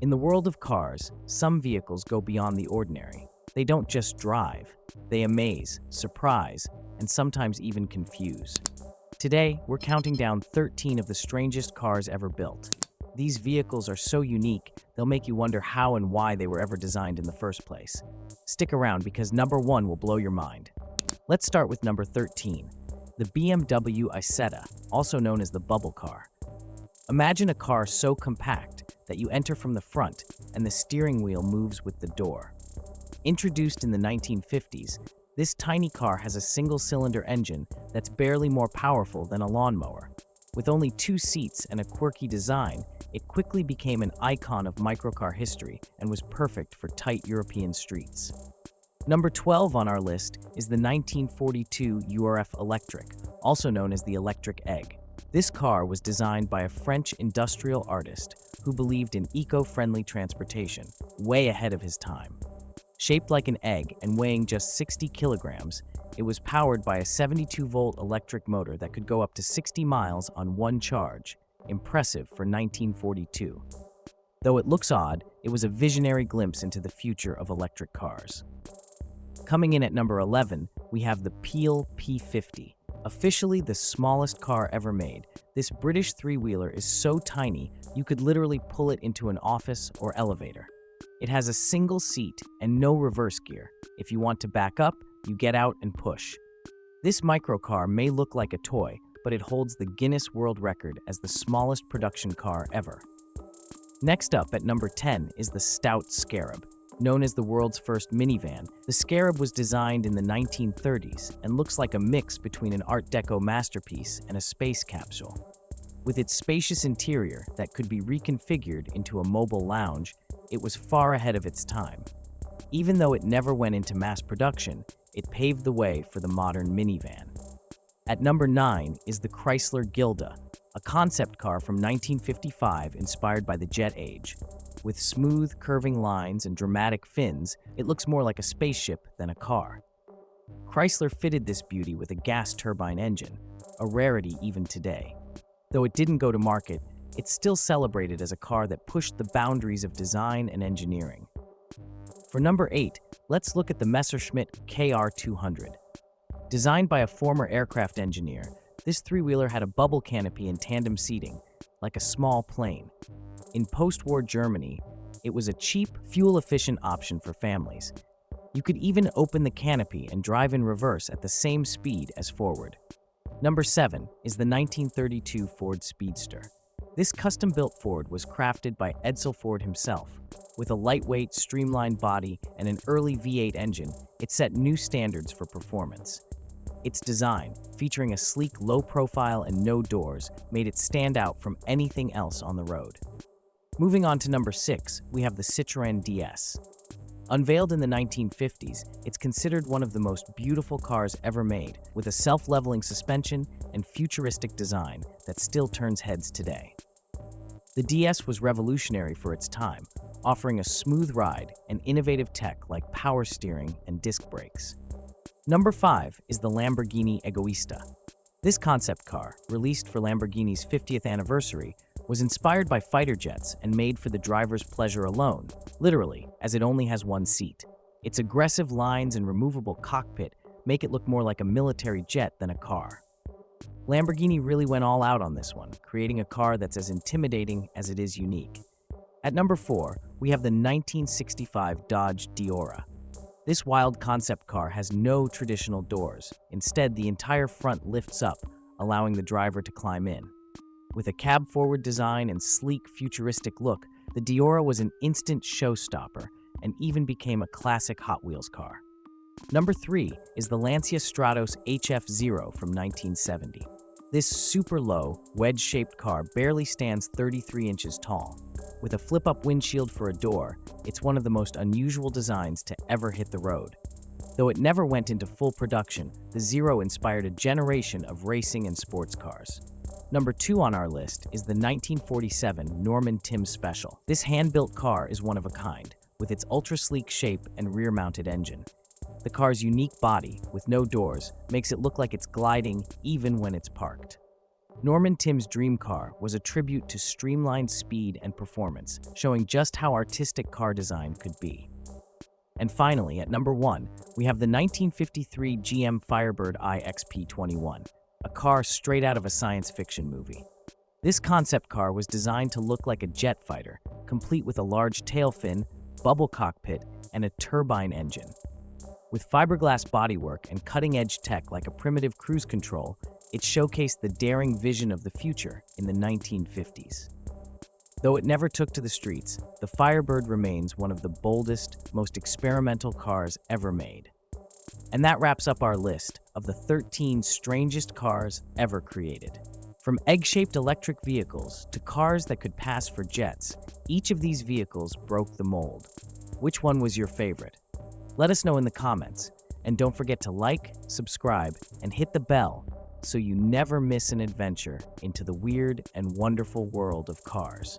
In the world of cars, some vehicles go beyond the ordinary. They don't just drive, they amaze, surprise, and sometimes even confuse. Today, we're counting down 13 of the strangest cars ever built. These vehicles are so unique, they'll make you wonder how and why they were ever designed in the first place. Stick around because number 1 will blow your mind. Let's start with number 13, the BMW Isetta, also known as the bubble car. Imagine a car so compact that you enter from the front and the steering wheel moves with the door. Introduced in the 1950s, this tiny car has a single-cylinder engine that's barely more powerful than a lawnmower. With only 2 seats and a quirky design, it quickly became an icon of microcar history and was perfect for tight European streets. Number 12 on our list is the 1942 URF Electric, also known as the Electric Egg. This car was designed by a French industrial artist who believed in eco-friendly transportation, way ahead of his time. Shaped like an egg and weighing just 60 kilograms, it was powered by a 72-volt electric motor that could go up to 60 miles on one charge. Impressive for 1942. Though it looks odd, it was a visionary glimpse into the future of electric cars. Coming in at number 11, we have the Peel P50. Officially the smallest car ever made, this British three-wheeler is so tiny you could literally pull it into an office or elevator. It has a single seat and no reverse gear. If you want to back up, you get out and push. This microcar may look like a toy, but it holds the Guinness World Record as the smallest production car ever. Next up at number 10 is the Stout Scarab. Known as the world's first minivan, the Scarab was designed in the 1930s and looks like a mix between an Art Deco masterpiece and a space capsule. With its spacious interior that could be reconfigured into a mobile lounge, it was far ahead of its time. Even though it never went into mass production, it paved the way for the modern minivan. At number 9 is the Chrysler Gilda, a concept car from 1955 inspired by the jet age. With smooth, curving lines and dramatic fins, it looks more like a spaceship than a car. Chrysler fitted this beauty with a gas turbine engine, a rarity even today. Though it didn't go to market, it's still celebrated as a car that pushed the boundaries of design and engineering. For number 8, let's look at the Messerschmitt KR200. Designed by a former aircraft engineer, this three-wheeler had a bubble canopy and tandem seating, like a small plane. In post-war Germany, it was a cheap, fuel-efficient option for families. You could even open the canopy and drive in reverse at the same speed as forward. Number 7 is the 1932 Ford Speedster. This custom-built Ford was crafted by Edsel Ford himself. With a lightweight, streamlined body and an early V8 engine, it set new standards for performance. Its design, featuring a sleek low profile and no doors, made it stand out from anything else on the road. Moving on to number 6, we have the Citroën DS. Unveiled in the 1950s, it's considered one of the most beautiful cars ever made, with a self-leveling suspension and futuristic design that still turns heads today. The DS was revolutionary for its time, offering a smooth ride and innovative tech like power steering and disc brakes. Number 5 is the Lamborghini Egoista. This concept car, released for Lamborghini's 50th anniversary, was inspired by fighter jets and made for the driver's pleasure alone, literally, as it only has one seat. Its aggressive lines and removable cockpit make it look more like a military jet than a car. Lamborghini really went all out on this one, creating a car that's as intimidating as it is unique. At number 4, we have the 1965 Dodge Deora. This wild concept car has no traditional doors. Instead, the entire front lifts up, allowing the driver to climb in. With a cab-forward design and sleek, futuristic look, the Deora was an instant showstopper and even became a classic Hot Wheels car. Number 3 is the Lancia Stratos HF0 from 1970. This super-low, wedge-shaped car barely stands 33 inches tall. With a flip-up windshield for a door, it's one of the most unusual designs to ever hit the road. Though it never went into full production, the Zero inspired a generation of racing and sports cars. Number 2 on our list is the 1947 Norman Timms Special. This hand-built car is one of a kind, with its ultra-sleek shape and rear-mounted engine. The car's unique body, with no doors, makes it look like it's gliding even when it's parked. Norman Tim's dream car was a tribute to streamlined speed and performance, showing just how artistic car design could be. And finally, at number 1, we have the 1953 GM Firebird I XP-21, a car straight out of a science fiction movie. This concept car was designed to look like a jet fighter, complete with a large tail fin, bubble cockpit, and a turbine engine. With fiberglass bodywork and cutting-edge tech like a primitive cruise control, it showcased the daring vision of the future in the 1950s. Though it never took to the streets, the Firebird remains one of the boldest, most experimental cars ever made. And that wraps up our list of the 13 strangest cars ever created. From egg-shaped electric vehicles to cars that could pass for jets, each of these vehicles broke the mold. Which one was your favorite? Let us know in the comments. And don't forget to like, subscribe, and hit the bell so you never miss an adventure into the weird and wonderful world of cars.